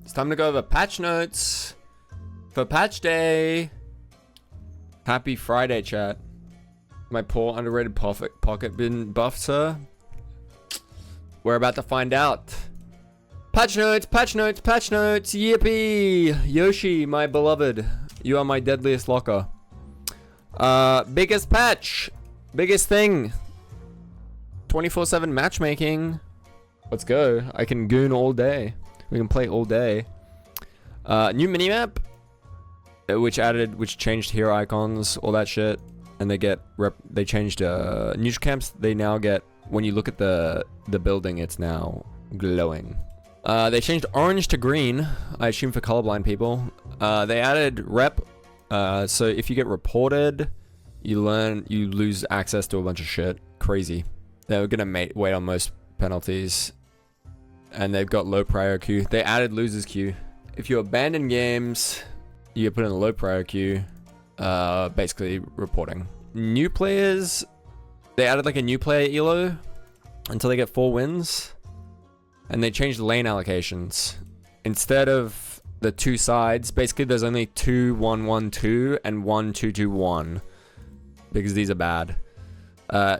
It's time to go over patch notes for patch day. Happy Friday, chat. My poor underrated pocket been buffed, sir. We're about to find out. Patch notes, patch notes, patch notes. Yippee! Yoshi, my beloved. You are my deadliest locker. Biggest patch. Biggest thing. 24/7 matchmaking. Let's go. I can goon all day. We can play all day. New minimap, which changed hero icons, all that shit, and they changed neutral camps. They now get, when you look at the building, it's now glowing. They changed orange to green, I assume for colorblind people. They added rep, so if you get reported, you lose access to a bunch of shit. Crazy. They're gonna wait on most penalties. And they've got low prior queue. They added losers queue. If you abandon games, you get put in a low prior queue. Basically reporting. New players, they added like a new player elo until they get 4 wins. And they changed the lane allocations. Instead of the 2 sides, basically there's only 2-1-1-2 and 1-2-2-1. Because these are bad.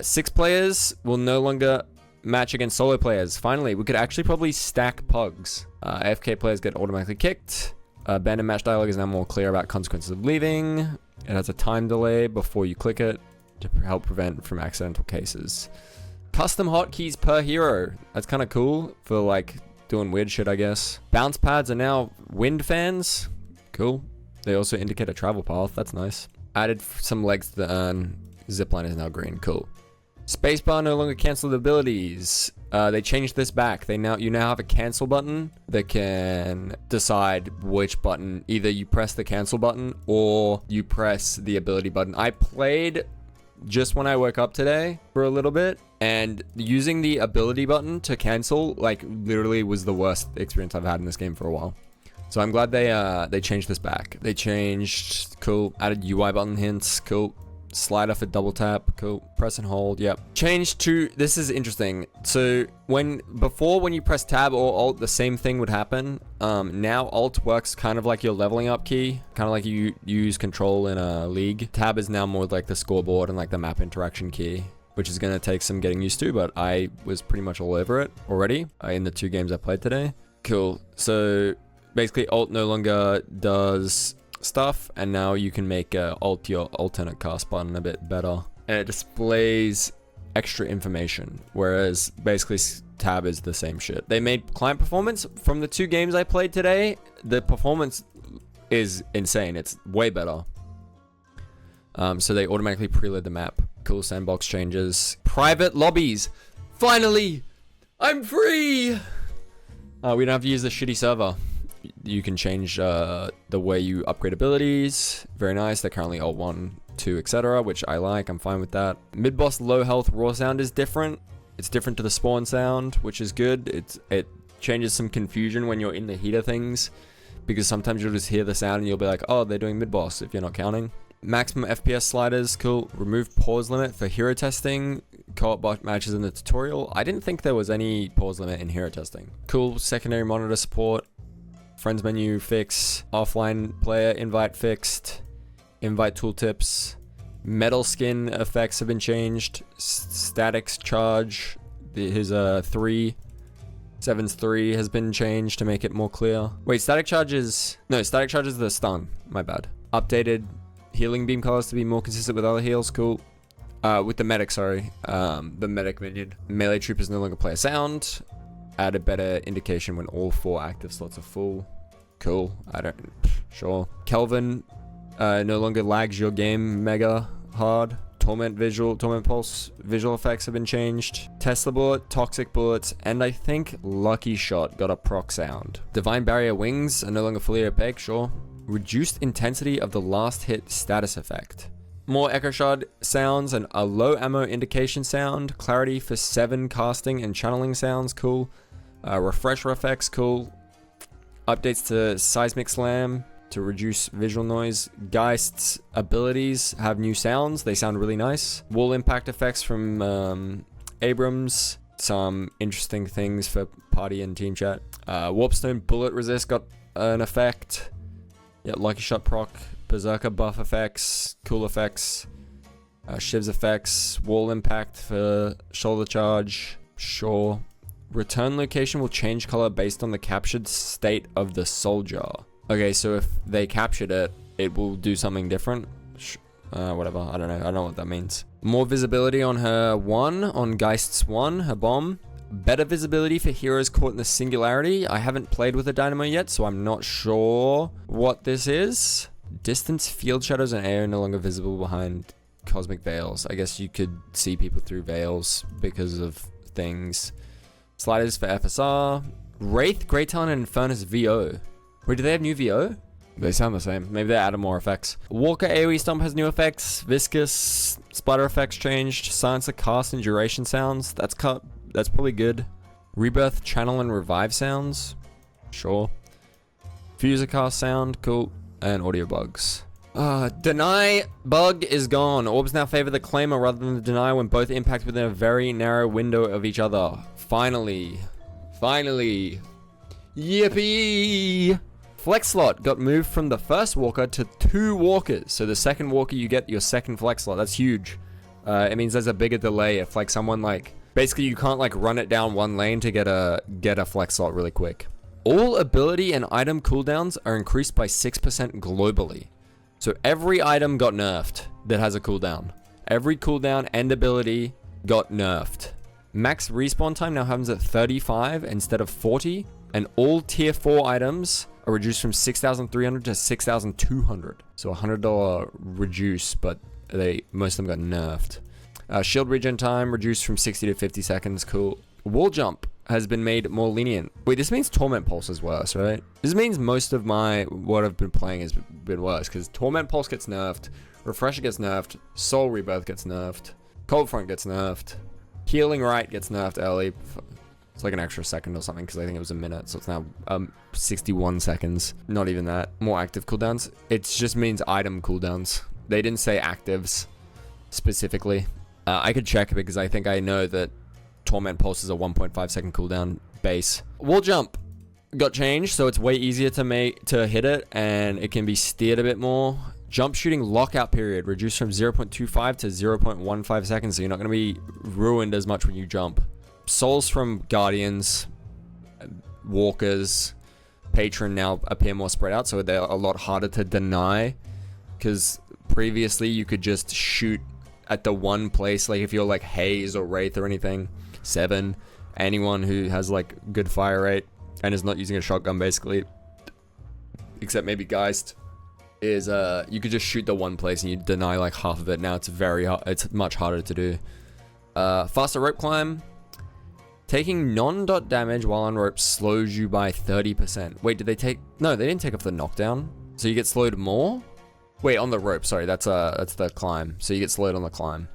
6 players will no longer match against solo players. Finally, we could actually probably stack pugs. AFK players get automatically kicked. Abandoned match dialogue is now more clear about consequences of leaving. It has a time delay before you click it to help prevent from accidental cases. Custom hotkeys per hero. That's kind of cool for like doing weird shit, I guess. Bounce pads are now wind fans. Cool. They also indicate a travel path. That's nice. Added some legs to the urn. Zipline is now green. Cool. Spacebar no longer cancel abilities. They changed this back. You now have a cancel button that can decide which button. Either you press the cancel button or you press the ability button. I played just when I woke up today for a little bit, and using the ability button to cancel like literally was the worst experience I've had in this game for a while. So I'm glad they changed this back. They changed, cool, added UI button hints, cool. Slider for double tap, cool. Press and hold, yep. Changed to, this is interesting. So before when you press tab or alt, the same thing would happen. Now alt works kind of like your leveling up key, kind of like you use control in a league. Tab is now more like the scoreboard and like the map interaction key, which is gonna take some getting used to, but I was pretty much all over it already in the 2 games I played today. Cool. So basically alt no longer does stuff, and now you can make alt your alternate cast button a bit better, and it displays extra information, whereas basically tab is the same shit. They made client performance from the 2 games I played today. The performance is insane. It's way better. So they automatically preload the map. Cool. Sandbox changes. Private lobbies. Finally, I'm free. We don't have to use the shitty server. You can change the way you upgrade abilities. Very nice. They're currently alt 1, 2, etc., which I like. I'm fine with that. Mid-boss low health raw sound is different. It's different to the spawn sound, which is good. It changes some confusion when you're in the heat of things, because sometimes you'll just hear the sound and you'll be like, oh, they're doing mid-boss if you're not counting. Maximum FPS sliders, cool. Remove pause limit for hero testing. Co-op bot matches in the tutorial. I didn't think there was any pause limit in hero testing. Cool. Secondary monitor support. Friends menu fix, offline player invite fixed, invite tooltips, metal skin effects have been changed, statics charge, his 3, 7's 3 has been changed to make it more clear. Wait, static charge is the stun, my bad. Updated healing beam colors to be more consistent with other heals, cool. With the medic, sorry, the medic minion. Melee troopers no longer play a sound. Add a better indication when all 4 active slots are full. Cool. Sure. Kelvin no longer lags your game mega hard. Torment pulse visual effects have been changed. Tesla bullet, toxic bullets, and I think Lucky Shot got a proc sound. Divine barrier wings are no longer fully opaque, sure. Reduced intensity of the last hit status effect. More echo shard sounds and a low ammo indication sound. Clarity for 7 casting and channeling sounds, cool. Refresher effects, cool. Updates to seismic slam to reduce visual noise. Geist's abilities have new sounds. They sound really nice. Wall impact effects from Abrams some interesting things for party and team chat. Warpstone bullet resist got an effect. Yeah, Lucky Shot proc, Berserker buff effects, cool effects, Shiv's effects, wall impact for shoulder charge, sure. Return location will change color based on the captured state of the soldier. Okay, so if they captured it, it will do something different. Whatever, I don't know what that means. More visibility on her 1, on Geist's 1, her bomb. Better visibility for heroes caught in the singularity. I haven't played with a dynamo yet, so I'm not sure what this is. Distance, field shadows, and air are no longer visible behind cosmic veils. I guess you could see people through veils because of things. Sliders for FSR. Wraith, Great Talent, and Infernus VO. Wait, do they have new VO? They sound the same. Maybe they added more effects. Walker AoE Stomp has new effects. Viscous, Splatter effects changed. Silence of cast and duration sounds. That's probably good. Rebirth, Channel, and Revive sounds. Sure. Fuser cast sound. Cool. And audio bugs. Deny bug is gone. Orbs now favor the claimer rather than the deny when both impact within a very narrow window of each other. Finally. Finally. Yippee! Flex slot got moved from the first walker to 2 walkers. So the second walker, you get your second flex slot. That's huge. It means there's a bigger delay if like someone like... Basically, you can't like run it down one lane to get a flex slot really quick. All ability and item cooldowns are increased by 6% globally. So every item got nerfed that has a cooldown. Every cooldown and ability got nerfed. Max respawn time now happens at 35 instead of 40. And all tier 4 items are reduced from 6,300 to 6,200. So $100 reduce, but most of them got nerfed. Shield regen time reduced from 60 to 50 seconds. Cool. Wall jump has been made more lenient. Wait, this means Torment Pulse is worse, right? This means most of what I've been playing has been worse, because Torment Pulse gets nerfed, Refresher gets nerfed, Soul Rebirth gets nerfed, Cold Front gets nerfed, Healing Right gets nerfed early. It's like an extra second or something, because I think it was a minute, so it's now 61 seconds. Not even that. More active cooldowns. It just means item cooldowns. They didn't say actives specifically. I could check because I think I know that Torment Pulse is a 1.5 second cooldown base. Wall jump got changed, so it's way easier to hit it, and it can be steered a bit more. Jump shooting lockout period reduced from 0.25 to 0.15 seconds, so you're not going to be ruined as much when you jump. Souls from Guardians, Walkers, Patron now appear more spread out, so they're a lot harder to deny, because previously you could just shoot at the one place, like if you're like Haze or Wraith or anything. 7, anyone who has like good fire rate and is not using a shotgun basically, except maybe Geist, is you could just shoot the one place and you deny like half of it. Now it's it's much harder to do. Faster rope climb. Taking non-dot damage while on rope slows you by 30%. Wait, did they take... No, they didn't take off the knockdown. So you get slowed more? Wait, on the rope, sorry, that's the climb. So you get slowed on the climb.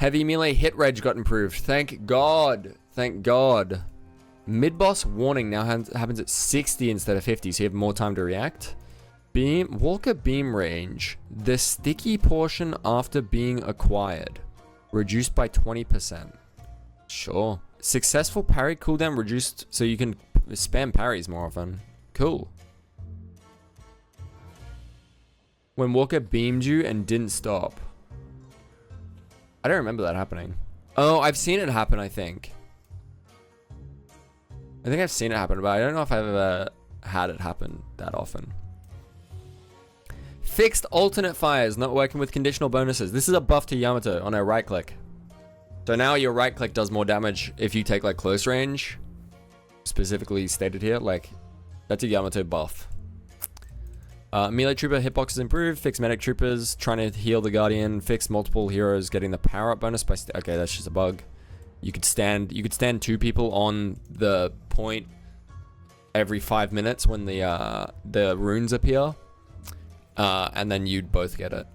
Heavy melee hit reg got improved. Thank God. Thank God. Mid-boss warning now happens at 60 instead of 50, so you have more time to react. Walker beam range. The sticky portion after being acquired. Reduced by 20%. Sure. Successful parry cooldown reduced, so you can spam parries more often. Cool. When Walker beamed you and didn't stop. I don't remember that happening. Oh, I've seen it happen, I think. I've seen it happen, but I don't know if I've ever had it happen that often. Fixed alternate fires, not working with conditional bonuses. This is a buff to Yamato on her right click. So now your right click does more damage if you take like close range. Specifically stated here, like that's a Yamato buff. Melee trooper hitbox is improved. Fix medic troopers trying to heal the guardian. Fix multiple heroes getting the power up bonus by. Okay, that's just a bug. You could stand 2 people on the point every 5 minutes when the runes appear, and then you'd both get it.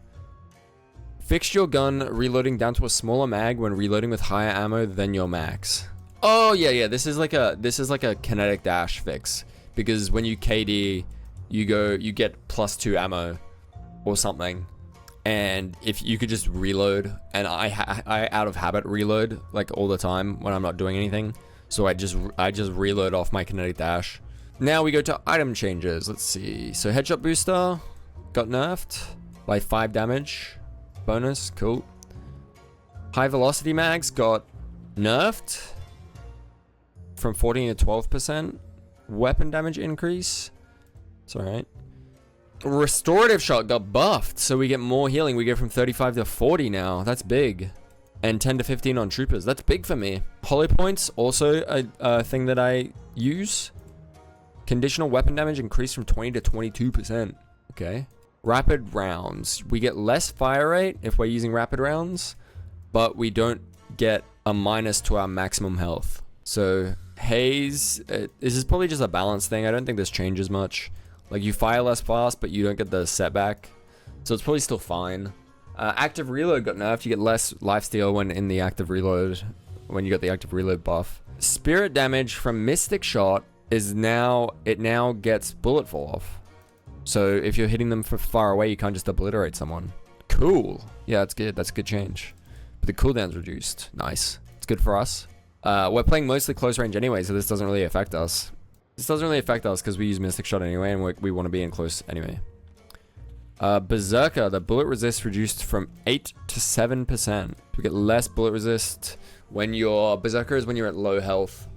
Fixed your gun reloading down to a smaller mag when reloading with higher ammo than your max. Oh yeah. This is like a kinetic dash fix, because when you KD, you get +2 ammo or something, And if you could just reload, and I out of habit reload like all the time when I'm not doing anything. So I just reload off my kinetic dash. Now we go to item changes. Let's see. So headshot booster got nerfed by 5 damage. Bonus, cool. High velocity mags got nerfed from 14 to 12%. Weapon damage increase. It's alright. Restorative shot got buffed, so we get more healing. We go from 35 to 40 now. That's big. And 10 to 15 on troopers. That's big for me. Hollow points, also a thing that I use. Conditional weapon damage increased from 20 to 22%. Okay. Rapid rounds. We get less fire rate if we're using rapid rounds, but we don't get a minus to our maximum health. So haze, this is probably just a balance thing. I don't think this changes much. Like, you fire less fast, but you don't get the setback. So it's probably still fine. Active reload got nerfed. You get less lifesteal when in the active reload, when you got the active reload buff. Spirit damage from Mystic Shot is now, it now gets bullet fall off. So if you're hitting them from far away, you can't just obliterate someone. Cool. Yeah, that's good. That's a good change. But the cooldown's reduced. Nice. It's good for us. We're playing mostly close range anyway, so this doesn't really affect us. This doesn't really affect us because we use Mystic Shot anyway, and we want to be in close anyway. Berserker, the bullet resist reduced from 8 to 7%. We get less bullet resist when you're... Berserker is when you're at low health.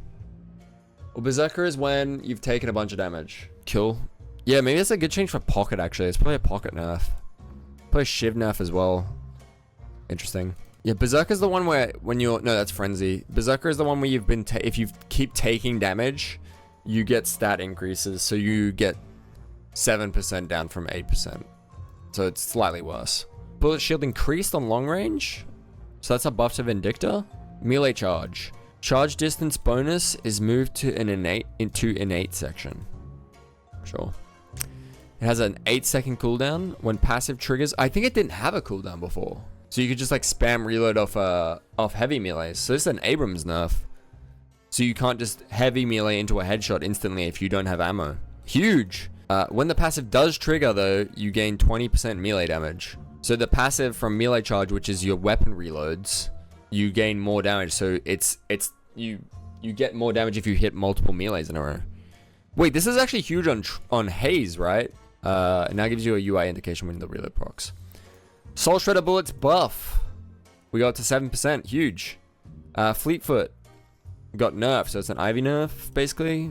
Well, Berserker is when you've taken a bunch of damage. Cool. Yeah, maybe that's a good change for Pocket, actually. It's probably a Pocket nerf. Probably Shiv nerf as well. Interesting. Yeah, Berserker's the one where when you're... No, that's Frenzy. Berserker is the one where you've been... If you keep taking damage, you get stat increases. So you get 7% down from 8%. So it's slightly worse. Bullet shield increased on long range. So that's a buff to Vindicta. Melee charge. Charge distance bonus is moved to an innate section. Sure. It has an 8-second cooldown when passive triggers. I think it didn't have a cooldown before. So you could just like spam reload off heavy melees. So this is an Abrams nerf. So you can't just heavy melee into a headshot instantly if you don't have ammo. Huge. When the passive does trigger though, you gain 20% melee damage. So the passive from melee charge, which is your weapon reloads, you gain more damage. So you get more damage if you hit multiple melees in a row. Wait, this is actually huge on haze, right? It now gives you a UI indication when the reload procs. Soul Shredder bullets buff. We got to 7%. Huge. Fleetfoot got nerfed, so it's an Ivy nerf, basically.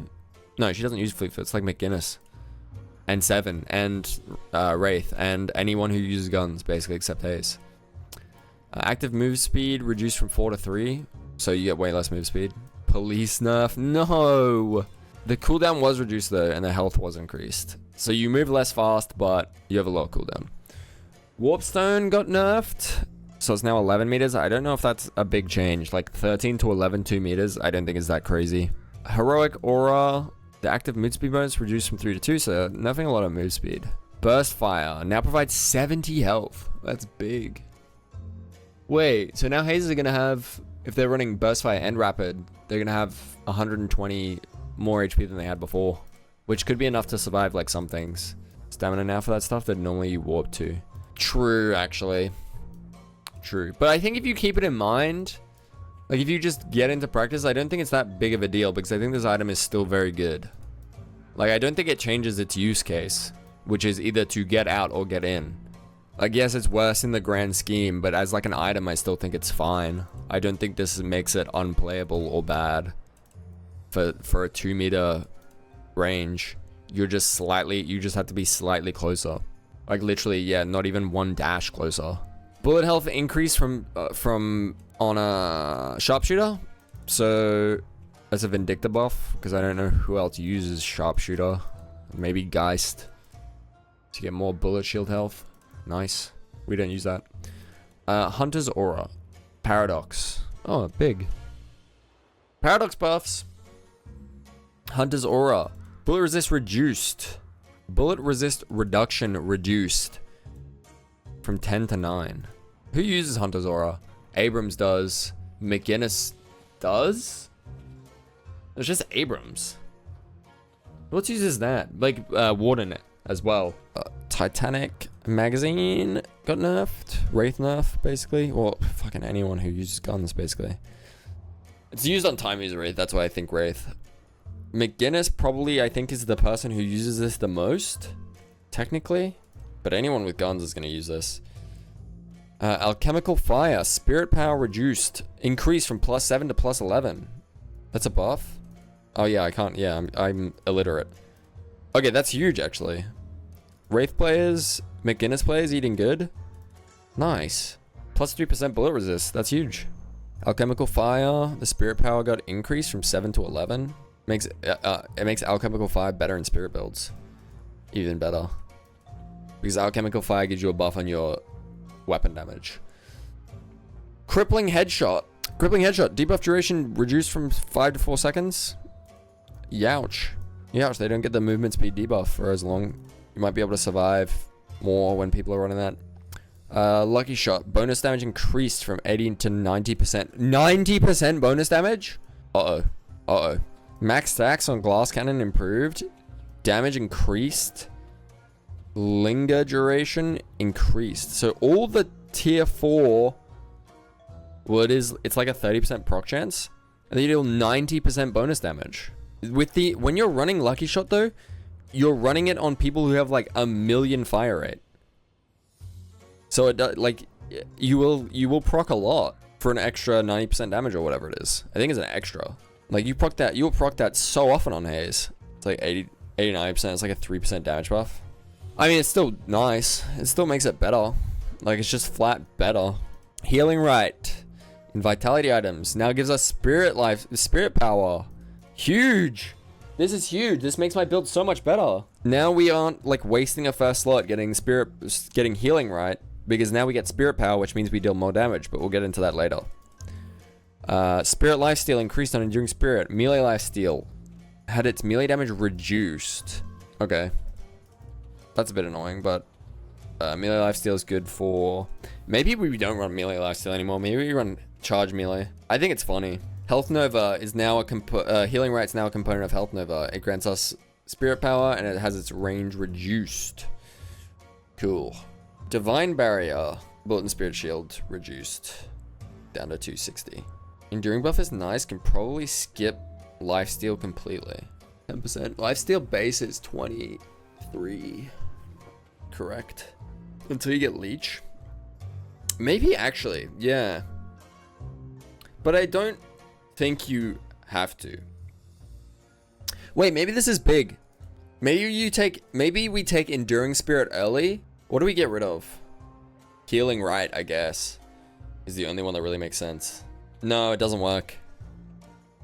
No, she doesn't use Fleetfoot. It's like McGinnis. And 7. And Wraith. And anyone who uses guns, basically, except Haze. Active move speed reduced from 4 to 3. So you get way less move speed. Police nerf. No! The cooldown was reduced, though, and the health was increased. So you move less fast, but you have a low cooldown. Warpstone got nerfed, so it's now 11 meters. I don't know if that's a big change. Like 13 to 11, 2 meters. I don't think it's that crazy. Heroic Aura, the active move speed bonus reduced from 3 to 2, so nothing a lot of move speed. Burst Fire now provides 70 health. That's big. Wait, so now Haze are going to have, if they're running Burst Fire and Rapid, they're going to have 120 more HP than they had before, which could be enough to survive like some things. Stamina now for that stuff that normally you warp to. True, actually. True. But I think if you keep it in mind, like if you just get into practice, I don't think it's that big of a deal because I think this item is still very good. Like, I don't think it changes its use case, which is either to get out or get in. Like, yes, it's worse in the grand scheme, but as like an item, I still think it's fine. I don't think this makes it unplayable or bad. For a 2 meter range, you just have to be slightly closer. Like literally, yeah, not even one dash closer. Bullet health increase from on a sharpshooter. So that's a Vindicta buff because I don't know who else uses sharpshooter. Maybe Geist to get more bullet shield health. Nice. We don't use that. Hunter's Aura. Paradox. Oh, big. Paradox buffs. Hunter's Aura. Bullet resist reduced. Bullet resist reduction reduced from 10 to 9. Who uses Hunter's Aura? Abrams does. McGinnis does? It's just Abrams. What uses that? Like Warden as well. Titanic Magazine got nerfed. Wraith nerf, basically. Well, fucking anyone who uses guns, basically. It's used on time user Wraith, that's why I think Wraith. McGinnis probably, I think, is the person who uses this the most, technically. But anyone with guns is going to use this. Alchemical Fire, Spirit Power reduced. Increased from +7 to +11. That's a buff? Oh yeah, I can't, yeah, I'm illiterate. Okay, that's huge, actually. Wraith players, McGinnis players eating good. Nice. +3% bullet resist, that's huge. Alchemical Fire, the Spirit Power got increased from 7 to 11. It makes Alchemical Fire better in Spirit builds. Even better. Because Alchemical Fire gives you a buff on your weapon damage. Crippling Headshot. Crippling Headshot. Debuff duration reduced from 5 to 4 seconds. Youch. Youch, they don't get the movement speed debuff for as long. You might be able to survive more when people are running that. Lucky Shot. Bonus damage increased from 80 to 90%. 90% bonus damage? Uh-oh. Uh-oh. Max stacks on Glass Cannon improved. Damage increased. Linger duration increased. So all the tier 4, well, it's like a 30% proc chance. And then you deal 90% bonus damage. When you're running Lucky Shot though, you're running it on people who have like 1,000,000 fire rate. So it does, like, you will proc a lot for an extra 90% damage or whatever it is. I think it's an extra. Like you'll proc that so often on Haze. It's like 89%. It's like a 3% damage buff. I mean, it's still nice. It still makes it better. Like it's just flat better. Healing Right in Vitality items now gives us Spirit Power. Huge. This is huge. This makes my build so much better. Now we aren't like wasting a first slot getting Healing Right, because now we get Spirit Power, which means we deal more damage, but we'll get into that later. Spirit Lifesteal increased on Enduring Spirit. Melee Lifesteal had its melee damage reduced. Okay. That's a bit annoying, but melee lifesteal is good for... Maybe we don't run melee lifesteal anymore. Maybe we run charge melee. I think it's funny. Health Nova is now Healing Right's now a component of Health Nova. It grants us Spirit Power, and it has its range reduced. Cool. Divine Barrier. Bullet and Spirit Shield reduced. Down to 260. Enduring buff is nice. Can probably skip lifesteal completely. 10%. Lifesteal base is 23. Correct. Until you get Leech. Maybe actually, yeah. But I don't think you have to. Wait, maybe this is big. Maybe we take Enduring Spirit early. What do we get rid of? Healing Right, I guess, is the only one that really makes sense. No, it doesn't work.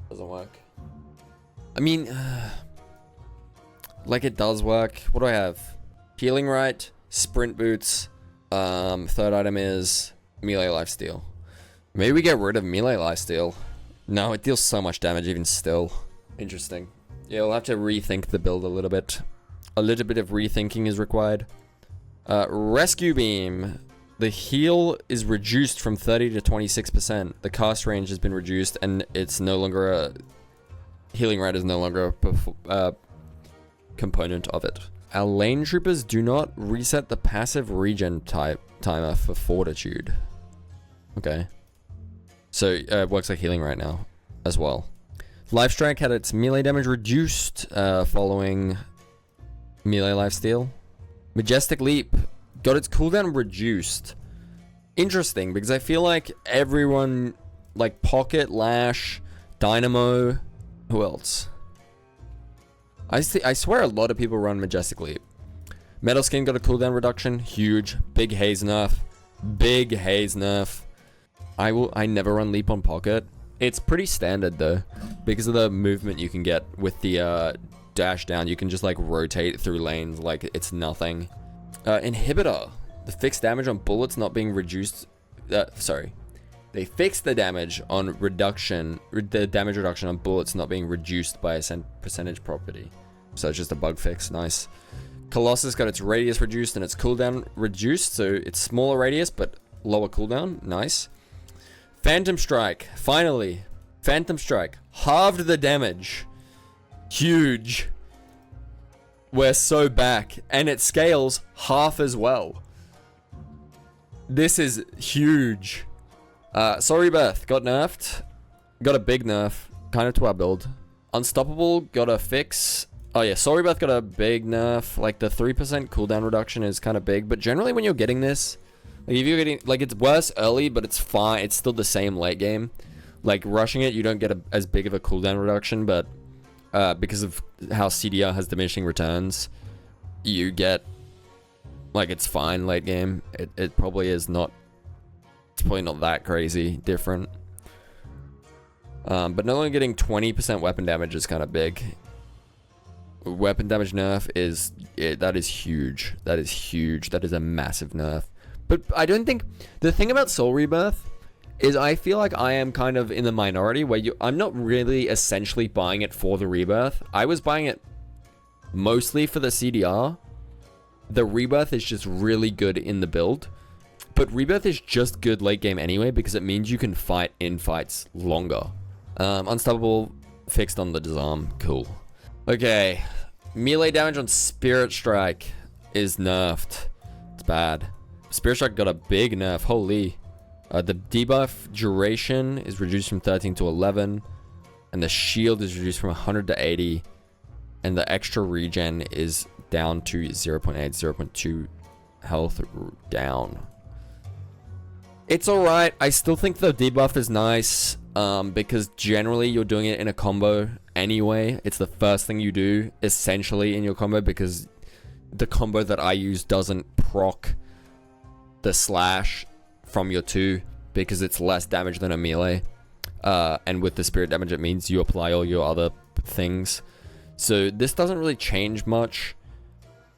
Doesn't work. I mean, like it does work. What do I have? Healing Right, Sprint Boots. Third item is Melee Lifesteal. Maybe we get rid of Melee Lifesteal. No, it deals so much damage even still. Interesting. Yeah, we'll have to rethink the build a little bit. A little bit of rethinking is required. Rescue Beam. The heal is reduced from 30 to 26%. The cast range has been reduced, and it's no longer a... Healing Right is no longer a component of it. Our lane troopers do not reset the passive regen timer for Fortitude. Okay. So it works like Healing Right now as well. Life Strike had its melee damage reduced following melee lifesteal. Majestic Leap got its cooldown reduced. Interesting, because I feel like everyone, like Pocket, Lash, Dynamo, who else? I swear a lot of people run Majestic Leap. Metal Skin got a cooldown reduction. Huge. Big Haze nerf. Big Haze nerf. I never run Leap on Pocket. It's pretty standard though, because of the movement you can get with the dash down. You can just like rotate through lanes like it's nothing. Inhibitor. The fixed damage on bullets not being reduced. Sorry. They fixed the damage on the damage reduction on bullets not being reduced by a percentage property. So it's just a bug fix. Nice. Colossus got its radius reduced and its cooldown reduced. So it's smaller radius but lower cooldown. Nice. Phantom Strike. Finally. Phantom Strike. Halved the damage. Huge. We're so back. And it scales half as well. This is huge. Sorry Beth got nerfed. Got a big nerf. Kind of to our build. Unstoppable got a fix. Oh yeah, Sorry Beth got a big nerf. Like the 3% cooldown reduction is kind of big. But generally when you're getting this, like if you're getting, like it's worse early, but it's fine. It's still the same late game. Like rushing it, you don't get as big of a cooldown reduction, but because of how CDR has diminishing returns, you get, like it's fine late game. It probably is not, it's probably not that crazy different. But not only getting 20% weapon damage is kind of big. Weapon damage nerf is, that is huge. That is huge. That is a massive nerf. But I don't think, the thing about Soul Rebirth is I feel like I am kind of in the minority where I'm not really essentially buying it for the rebirth. I was buying it mostly for the CDR. The rebirth is just really good in the build. But rebirth is just good late game anyway because it means you can fight in fights longer. Unstoppable fixed on the disarm. Cool. Okay. Melee damage on Spirit Strike is nerfed. It's bad. Spirit Strike got a big nerf. Holy. The debuff duration is reduced from 13 to 11. And the shield is reduced from 100 to 80. And the extra regen is down to 0.8, 0.2 health down. It's alright. I still think the debuff is nice. Because generally you're doing it in a combo anyway. It's the first thing you do essentially in your combo because the combo that I use doesn't proc the slash from your 2 because it's less damage than a melee. And with the spirit damage it means you apply all your other things. So this doesn't really change much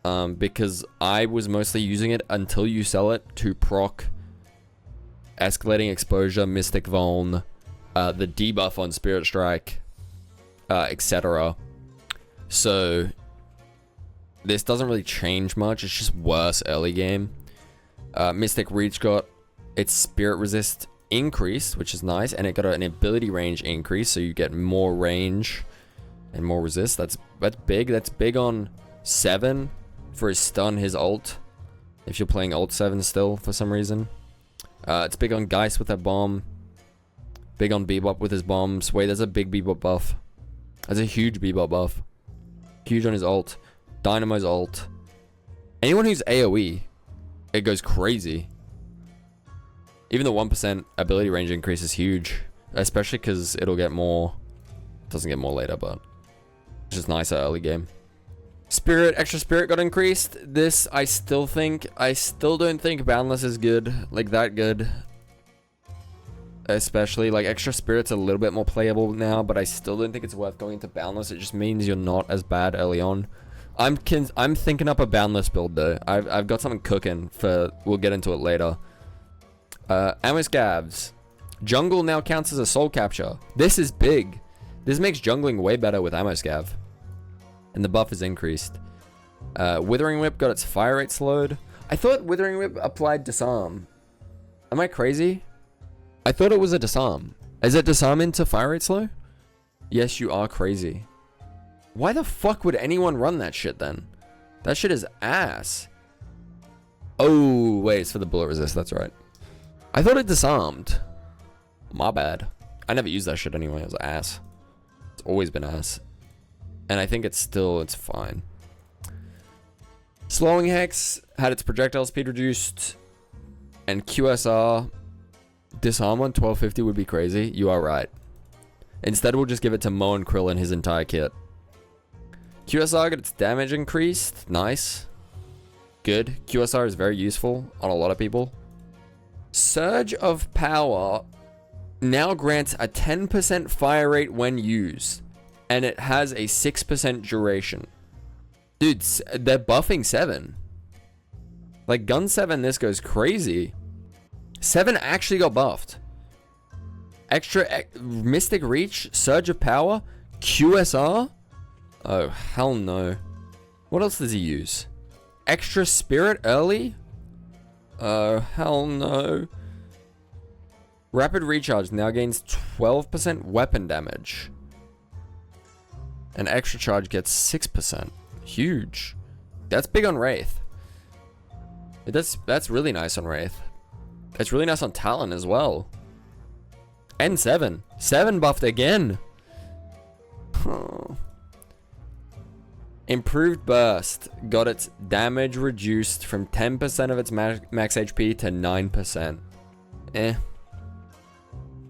because I was mostly using it until you sell it to proc escalating exposure, mystic vuln, the debuff on Spirit Strike, etc. So this doesn't really change much. It's just worse early game. Mystic Reach got its spirit resist increased, which is nice, and it got an ability range increase, so you get more range and more resist. That's big. That's big on 7 for his stun, his ult. If you're playing ult 7 still for some reason. It's big on Geist with that bomb. Big on Bebop with his bombs. Wait, there's a big Bebop buff. There's a huge Bebop buff. Huge on his ult. Dynamo's ult. Anyone who's AoE, it goes crazy. Even the 1% ability range increase is huge. Especially because it'll get more. It doesn't get more later, but it's just nicer early game. Spirit, extra spirit got increased. This, I still don't think Boundless is good. Like, that good. Especially, like, extra spirit's a little bit more playable now, but I still don't think it's worth going into Boundless. It just means you're not as bad early on. I'm thinking up a Boundless build, though. I've got something cooking for, we'll get into it later. Ammo Scavs. Jungle now counts as a soul capture. This is big. This makes jungling way better with Ammo Scav. And the buff is increased. Withering Whip got its fire rate slowed. I thought Withering Whip applied disarm. Am I crazy? I thought it was a disarm. Is it disarm into fire rate slow? Yes, you are crazy. Why the fuck would anyone run that shit then? That shit is ass. Oh, wait, it's for the bullet resist. That's right. I thought it disarmed. My bad. I never used that shit anyway. It was ass. It's always been ass. And I think it's fine. Slowing Hex had its projectile speed reduced. And QSR disarm on 1250 would be crazy. You are right. Instead, we'll just give it to Mo and Krill and his entire kit. QSR got its damage increased. Nice. Good. QSR is very useful on a lot of people. Surge of Power now grants a 10% fire rate when used. And it has a 6% duration. Dude, they're buffing 7. Like, Gun 7, this goes crazy. 7 actually got buffed. Extra Mystic Reach, Surge of Power, QSR. Oh, hell no. What else does he use? Extra Spirit early? Oh, hell no. Rapid Recharge now gains 12% weapon damage. And Extra Charge gets 6%. Huge. That's big on Wraith. That's really nice on Wraith. It's really nice on Talon as well. And 7. 7 buffed again. Improved Burst got its damage reduced from 10% of its max HP to 9%.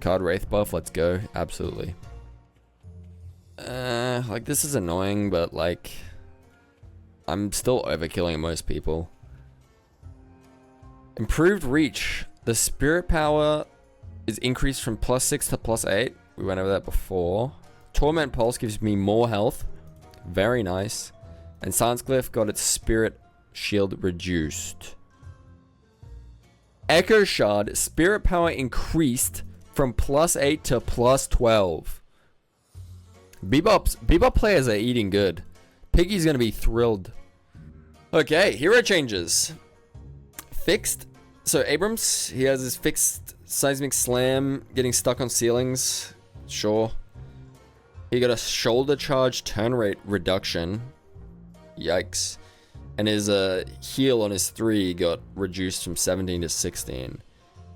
Card Wraith buff, let's go. Absolutely. Like, this is annoying, but, like, I'm still overkilling most people. Improved Reach. The Spirit Power is increased from +6 to +8. We went over that before. Torment Pulse gives me more health. Very nice. And Sandscliff got its Spirit Shield reduced. Echo Shard. Spirit Power increased from +8 to +12. Bebop players are eating good. Piggy's gonna be thrilled. Okay, hero changes. Fixed. So Abrams, he has his fixed seismic slam, getting stuck on ceilings. Sure. He got a shoulder charge turn rate reduction. Yikes. And his heal on his 3 got reduced from 17 to 16.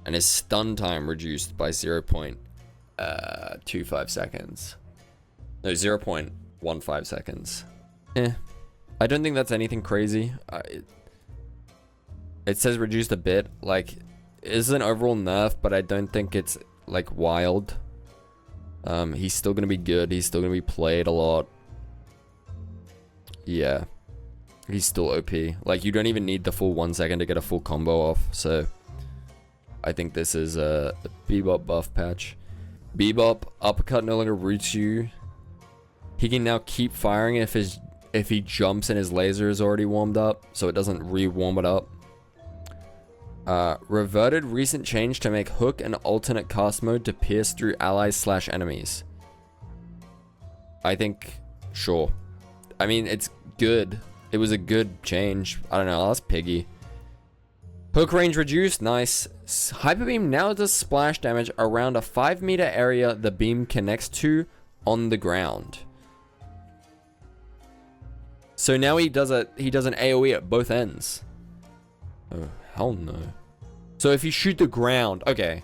And his stun time reduced by 0.25 seconds. No, 0.15 seconds. I don't think that's anything crazy. It says reduced a bit. Like, it's an overall nerf, but I don't think it's, like, wild. He's still gonna be good. He's still gonna be played a lot. Yeah. He's still OP. Like, you don't even need the full 1 second to get a full combo off. So, I think this is a Bebop buff patch. Bebop, uppercut no longer roots you. He can now keep firing if he jumps and his laser is already warmed up, so it doesn't re-warm it up. Reverted recent change to make hook an alternate cast mode to pierce through allies/enemies. I think, sure. I mean, it's good. It was a good change. I don't know, I'll ask Piggy. Hook range reduced, nice. Hyper Beam now does splash damage around a 5-meter area the beam connects to on the ground. So now he does an AoE at both ends. Oh, hell no. So if you shoot the ground, okay.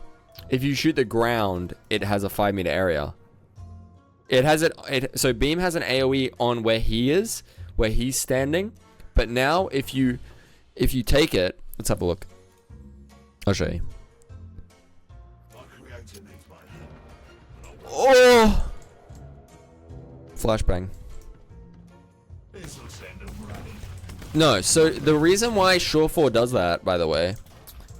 If you shoot the ground, it has a 5-meter area. It has so Beam has an AoE on where he is, where he's standing. But now if you take it, let's have a look. I'll show you. Oh! Flashbang. No, so the reason why Shore4 does that, by the way,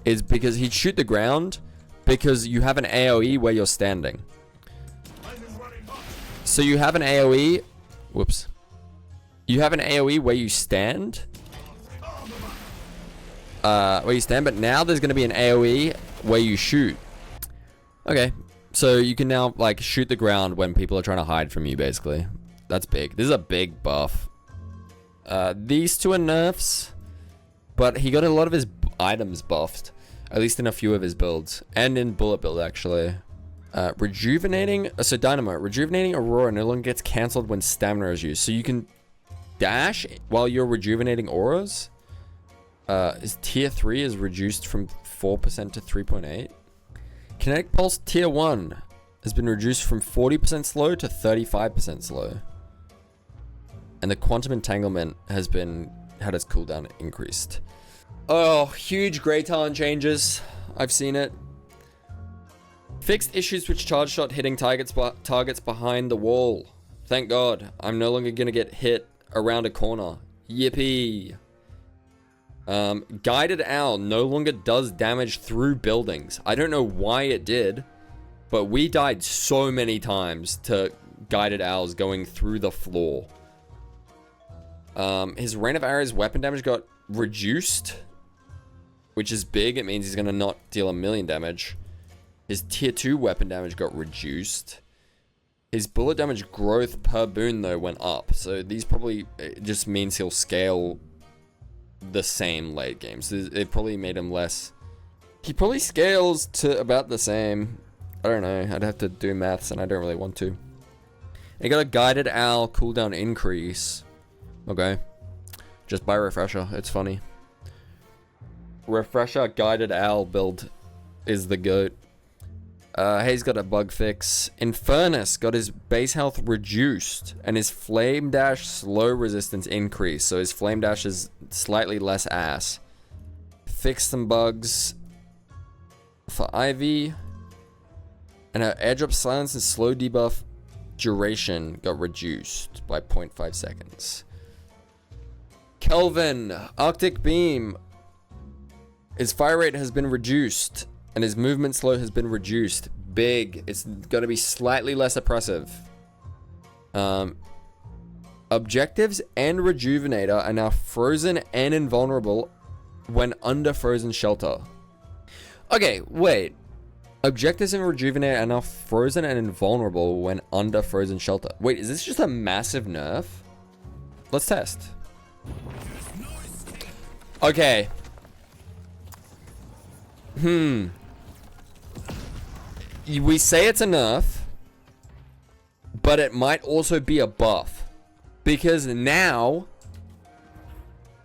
is because he'd shoot the ground because you have an AoE where you're standing. So you have an AoE, whoops. You have an AoE where you stand. But now there's going to be an AoE where you shoot. Okay, so you can now, like, shoot the ground when people are trying to hide from you, basically. That's big. This is a big buff. These two are nerfs, but he got a lot of his items buffed, at least in a few of his builds, and in bullet build, actually. Rejuvenating, so Dynamo, rejuvenating Aurora no longer gets cancelled when stamina is used, so you can dash while you're rejuvenating auras. His tier 3 is reduced from 4% to 3.8. Kinetic Pulse tier 1 has been reduced from 40% slow to 35% slow. And the Quantum Entanglement has had its cooldown increased. Oh, huge Grey Talon changes. I've seen it. Fixed issues with charge shot hitting targets behind the wall. Thank God. I'm no longer going to get hit around a corner. Yippee. Guided Owl no longer does damage through buildings. I don't know why it did, but we died so many times to Guided Owls going through the floor. His Rain of Arrows weapon damage got reduced, which is big. It means he's going to not deal 1,000,000 damage. His tier 2 weapon damage got reduced. His bullet damage growth per boon, though, went up. So these probably just means he'll scale the same late game. So it probably made him less. He probably scales to about the same. I don't know. I'd have to do maths, and I don't really want to. He got a Guided Owl cooldown increase. Okay. Just buy Refresher. It's funny. Refresher Guided Owl build is the GOAT. Hayes got a bug fix. Infernus got his base health reduced and his flame dash slow resistance increased. So his flame dash is slightly less ass. Fixed some bugs for Ivy. And her airdrop silence and slow debuff duration got reduced by 0.5 seconds. Kelvin, Arctic Beam. His fire rate has been reduced and his movement slow has been reduced. Big. It's going to be slightly less oppressive. Objectives and Rejuvenator are now frozen and invulnerable when under frozen shelter. Okay, wait. Objectives and Rejuvenator are now frozen and invulnerable when under frozen shelter. Wait, is this just a massive nerf? Let's test. Okay. We say it's a nerf, but it might also be a buff. Because now,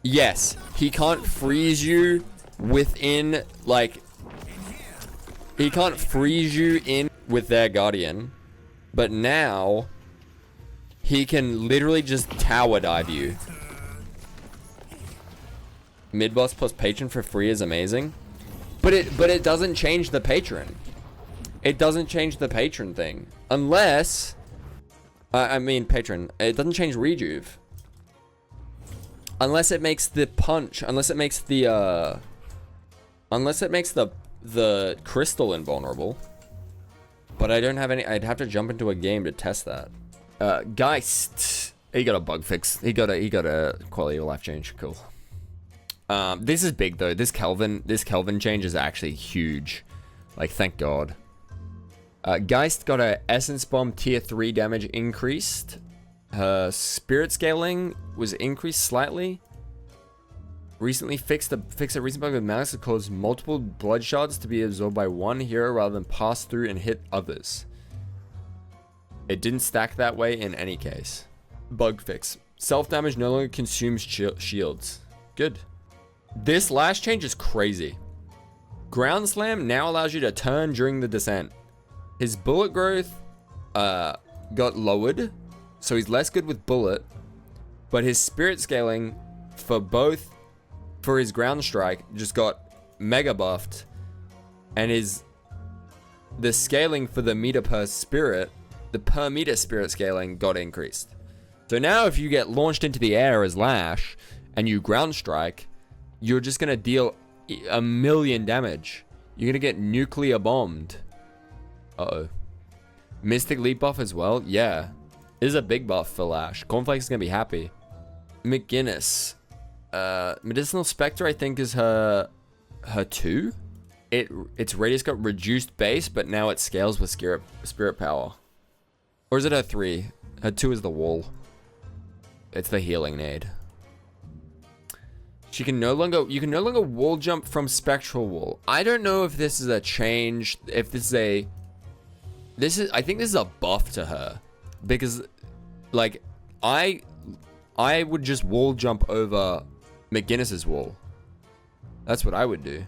yes, he can't freeze you within, like, he can't freeze you in with their Guardian. But now, he can literally just tower dive you. Mid-boss plus patron for free is amazing. But it doesn't change the patron. It doesn't change the patron thing. Unless... I mean patron. It doesn't change rejuve. Unless it makes the punch. Unless it makes the... unless it makes the crystal invulnerable. But I don't have any... I'd have to jump into a game to test that. Geist. He got a bug fix. He got a quality of life change. Cool. This is big though. This Kelvin change is actually huge. Like, thank God. Geist got a Essence Bomb tier 3 damage increased. Her spirit scaling was increased slightly. Recently fixed a recent bug with Malice that caused multiple blood shards to be absorbed by one hero rather than pass through and hit others. It didn't stack that way in any case. Bug fix. Self-damage no longer consumes shields. Good. This last change is crazy. Ground Slam now allows you to turn during the descent. His bullet growth got lowered, so he's less good with bullet. But his spirit scaling for his ground strike just got mega buffed. And the scaling for the meter per spirit, the per meter spirit scaling got increased. So now if you get launched into the air as Lash and you ground strike, you're just going to deal 1,000,000 damage. You're going to get nuclear bombed. Uh-oh. Mystic Leap buff as well? Yeah. This is a big buff for Lash. Cornflakes is going to be happy. McGinnis. Medicinal Spectre, I think, is her 2. Its radius got reduced base, but now it scales with spirit power. Or is it her 3? Her 2 is the wall. It's the healing nade. You can no longer wall jump from Spectral Wall. I don't know if this is a change, if this is I think this is a buff to her. Because, like, I would just wall jump over McGinnis's wall. That's what I would do.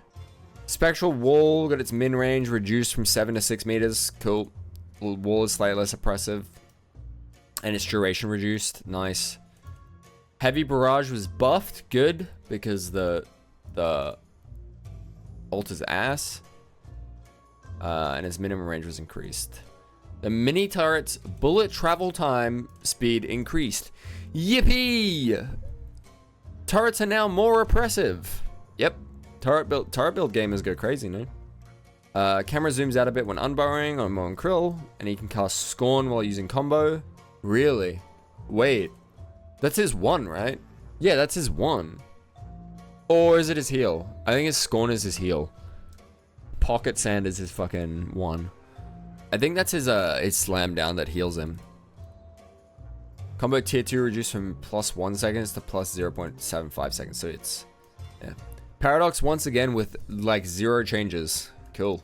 Spectral Wall got its min range reduced from 7 to 6 meters. Cool. Wall is slightly less oppressive. And its duration reduced. Nice. Heavy Barrage was buffed. Good. Because the ult is ass. And its minimum range was increased. The mini turret's bullet travel time speed increased. Yippee! Turrets are now more oppressive. Yep. Turret build gamers go crazy, no? Camera zooms out a bit when unburrowing on Moen Krill, and he can cast Scorn while using combo. Really? Wait. That's his 1, right? Yeah, that's his 1. Or is it his heal? I think his Scorn is his heal. Pocket Sand is his fucking 1. I think that's his slam down that heals him. Combo tier 2 reduced from +1 seconds to +0.75 seconds. So it's... yeah. Paradox once again with like 0 changes. Cool.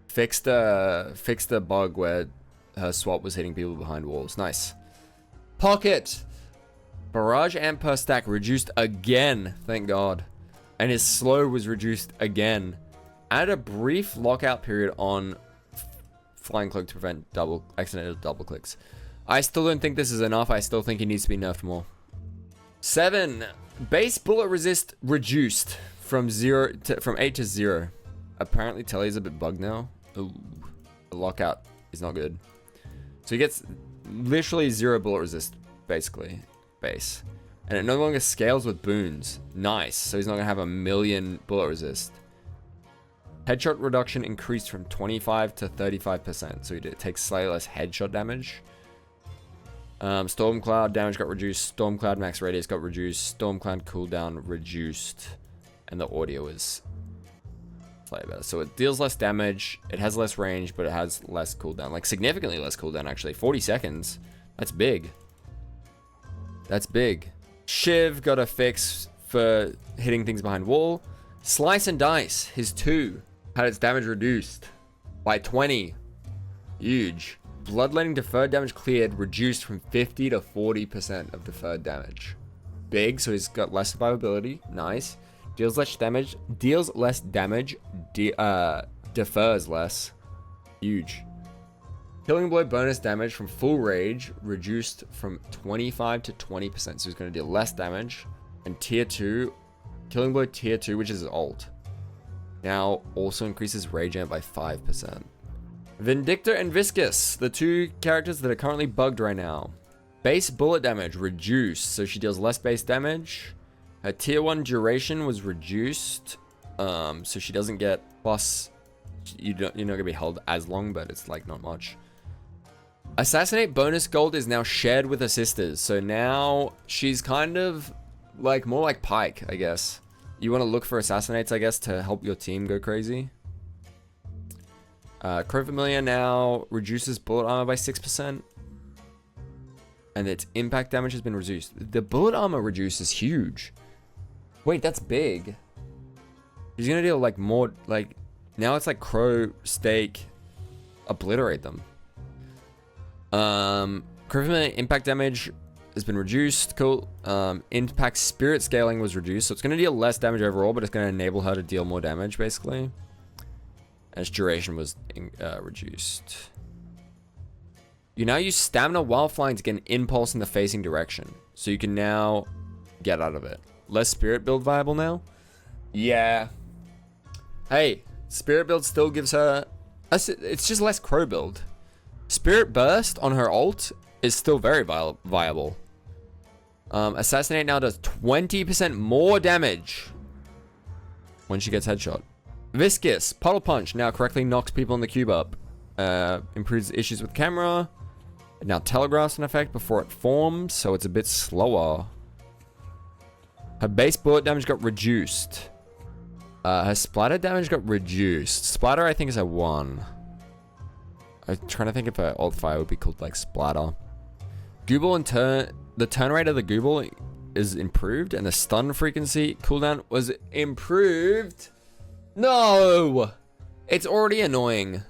Fixed the bug where her swap was hitting people behind walls. Nice. Pocket! Barrage amp per stack reduced again. Thank God. And his slow was reduced again. Add a brief lockout period on flying cloak to prevent accidental double clicks. I still don't think this is enough. I still think he needs to be nerfed more. 7. Base bullet resist reduced from 8 to 0. Apparently Telly's a bit bugged now. Ooh, the lockout is not good. So he gets literally 0 bullet resist, basically, base. And it no longer scales with boons. Nice. So he's not going to have a million bullet resist. Headshot reduction increased from 25 to 35%. So it takes slightly less headshot damage. Storm Cloud damage got reduced. Storm Cloud max radius got reduced. Storm Cloud cooldown reduced. And the audio is slightly better. So it deals less damage. It has less range, but it has less cooldown. Like significantly less cooldown, actually. 40 seconds. That's big. That's big. Shiv got a fix for hitting things behind wall. Slice and Dice, his 2, had its damage reduced by 20. Huge. Bloodletting deferred damage cleared reduced from 50 to 40% of deferred damage. Big, so he's got less survivability. Nice. Deals less damage. Defers less. Huge. Killing Blow bonus damage from full rage reduced from 25 to 20%. So he's going to deal less damage. And tier 2, Killing Blow tier 2, which is his ult, now also increases rage amp by 5%. Vindictor and Viscous, the 2 characters that are currently bugged right now. Base bullet damage reduced, so she deals less base damage. Her tier 1 duration was reduced, so she doesn't get plus. You're not gonna be held as long, but it's like not much. Assassinate bonus gold is now shared with her sisters, so now she's kind of like more like Pike, I guess. You want to look for assassinates, I guess, to help your team go crazy. Crow Familiar now reduces bullet armor by 6%. And its impact damage has been reduced. The bullet armor reduce is huge. Wait, that's big. He's gonna deal like more, like, now it's like Crow, Stake, obliterate them. Crow Familiar impact damage has been reduced. Cool. Impact spirit scaling was reduced, so it's gonna deal less damage overall, but it's gonna enable her to deal more damage, basically. And its duration was reduced. You now use stamina while flying to get an impulse in the facing direction. So you can now get out of it. Less spirit build viable now? Yeah. Hey, spirit build still gives her... It's just less crow build. Spirit burst on her ult is still very viable. Assassinate now does 20% more damage when she gets headshot. Viscous, Puddle Punch now correctly knocks people in the cube up. Improves issues with camera. It now telegraphs an effect before it forms, so it's a bit slower. Her base bullet damage got reduced. Her splatter damage got reduced. Splatter, I think, is a 1. I'm trying to think if her alt fire would be called like splatter. Google and the turn rate of the Google is improved, and the stun frequency cooldown was improved. No! It's already annoying.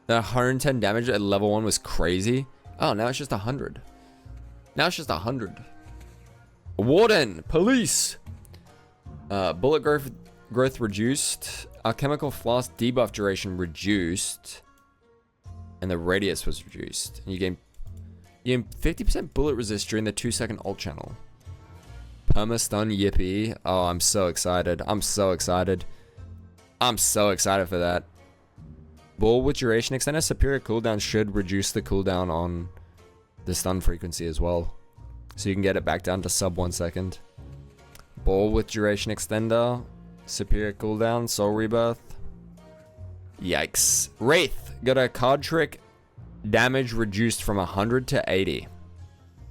The 110 damage at level 1 was crazy. Oh, now it's just 100. Now it's just 100. Warden, police. Bullet growth reduced. Alchemical flask debuff duration reduced. And the radius was reduced. And you gain 50% bullet resist during the 2-second ult channel. Perma stun yippee. Oh, I'm so excited. I'm so excited. I'm so excited for that. Ball with duration extender. Superior cooldown should reduce the cooldown on the stun frequency as well. So you can get it back down to sub 1 second. Ball with duration extender. Superior cooldown. Soul rebirth. Yikes. Wraith got a card trick. Damage reduced from 100 to 80.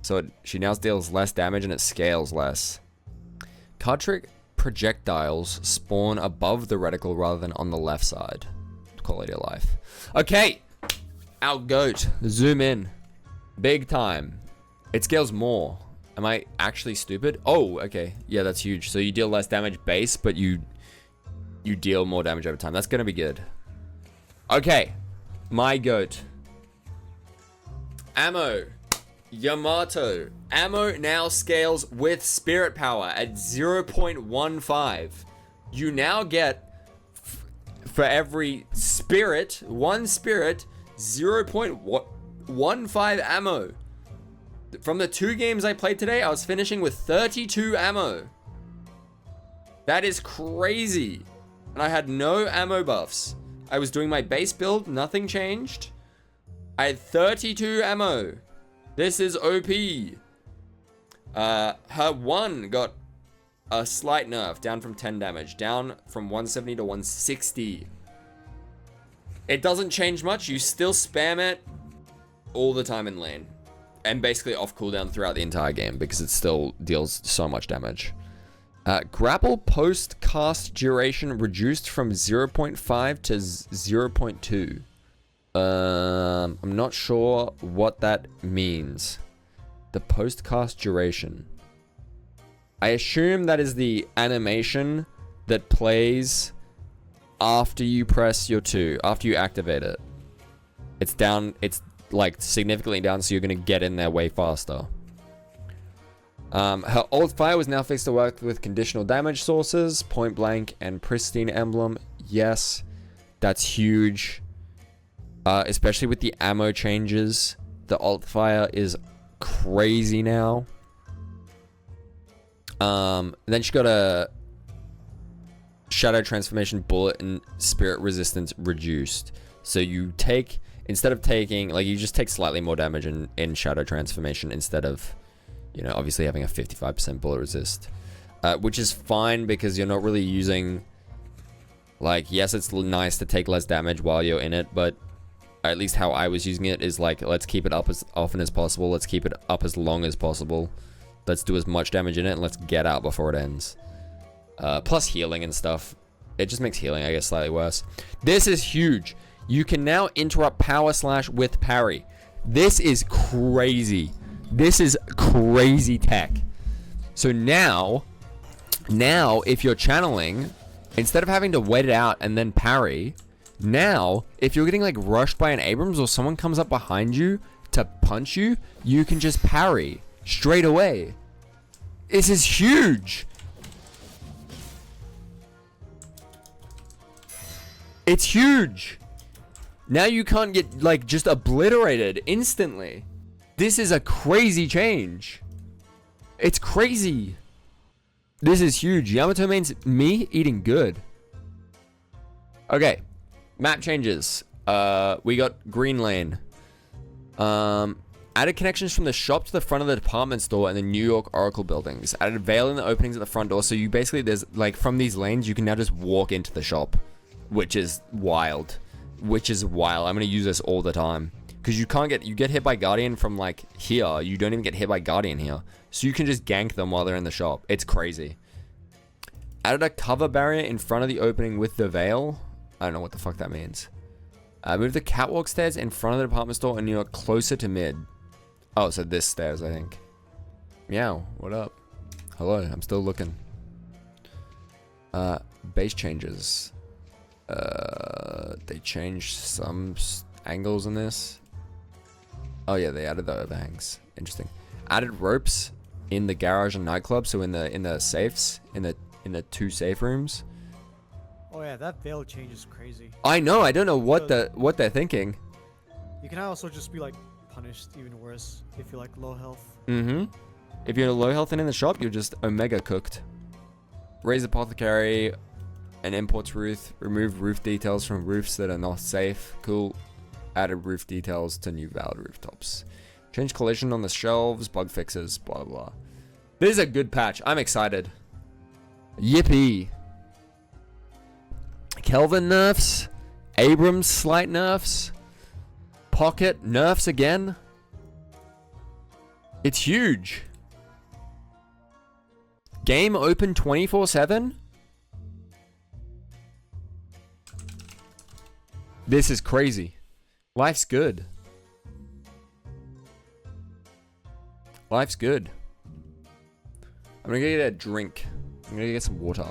So she now deals less damage and it scales less. Card trick projectiles spawn above the reticle rather than on the left side. Quality of life. Okay. Our goat. Zoom in. Big time. It scales more. Am I actually stupid? Oh, okay. Yeah, that's huge. So you deal less damage base, but you deal more damage over time. That's going to be good. Okay. My goat. Ammo. Yamato. Ammo now scales with spirit power at 0.15. You now get For every spirit, 1 spirit, 0.15 ammo. From the 2 games I played today, I was finishing with 32 ammo. That is crazy. And I had no ammo buffs. I was doing my base build, nothing changed. I had 32 ammo. This is OP. Her 1 got a slight nerf, down from 10 damage, down from 170 to 160. It doesn't change much. You still spam it all the time in lane. And basically off cooldown throughout the entire game because it still deals so much damage. Grapple post cast duration reduced from 0.5 to 0.2. I'm not sure what that means. The post cast duration. I assume that is the animation that plays after you press your 2, after you activate it. It's down, it's like significantly down, so you're gonna get in there way faster. Her alt fire was now fixed to work with conditional damage sources, point blank and pristine emblem. Yes, that's huge. Especially with the ammo changes. The alt fire is crazy now. Then she got a shadow transformation bullet and spirit resistance reduced. So you take, instead of taking, like, you just take slightly more damage in shadow transformation instead of, you know, obviously having a 55% bullet resist. Which is fine because you're not really using, like, yes, it's nice to take less damage while you're in it, but at least how I was using it is like, let's keep it up as often as possible. Let's keep it up as long as possible. Let's do as much damage in it and let's get out before it ends. Plus healing and stuff. It just makes healing, I guess, slightly worse. This is huge. You can now interrupt power slash with parry. This is crazy. This is crazy tech. So now if you're channeling, instead of having to wait it out and then parry, now if you're getting like rushed by an Abrams or someone comes up behind you to punch you, you can just parry straight away. This is huge. It's huge. Now you can't get like just obliterated instantly. This is a crazy change. It's crazy. This is huge. Yamato means me eating good. Okay. Map changes. We got Green Lane. Added connections from the shop to the front of the department store and the New York Oracle buildings. Added veil in the openings at the front door. So you basically, there's like from these lanes, you can now just walk into the shop, which is wild. I'm going to use this all the time. Because you get hit by Guardian from like here. You don't even get hit by Guardian here. So you can just gank them while they're in the shop. It's crazy. Added a cover barrier in front of the opening with the veil. I don't know what the fuck that means. Move the catwalk stairs in front of the department store and you're closer to mid. Oh, so this stairs, I think. Meow, what up? Hello, I'm still looking. Base changes. They changed some angles in this. Oh yeah, they added the overhangs. Interesting. Added ropes in the garage and nightclub, so in the safes, in the 2 safe rooms. Oh yeah, that veil change is crazy. I know, I don't know what they're thinking. You can also just be like punished even worse if you're like low health. Mm-hmm. If you're low health and in the shop, you're just omega cooked. Raise apothecary and imports roof. Remove roof details from roofs that are not safe. Cool. Added roof details to new valid rooftops. Change collision on the shelves. Bug fixes. Blah, blah. This is a good patch. I'm excited. Yippee. Kelvin nerfs. Abrams slight nerfs. Pocket nerfs again. It's huge. Game open 24/7. This is crazy. Life's good. Life's good. I'm gonna go get a drink. I'm gonna get some water.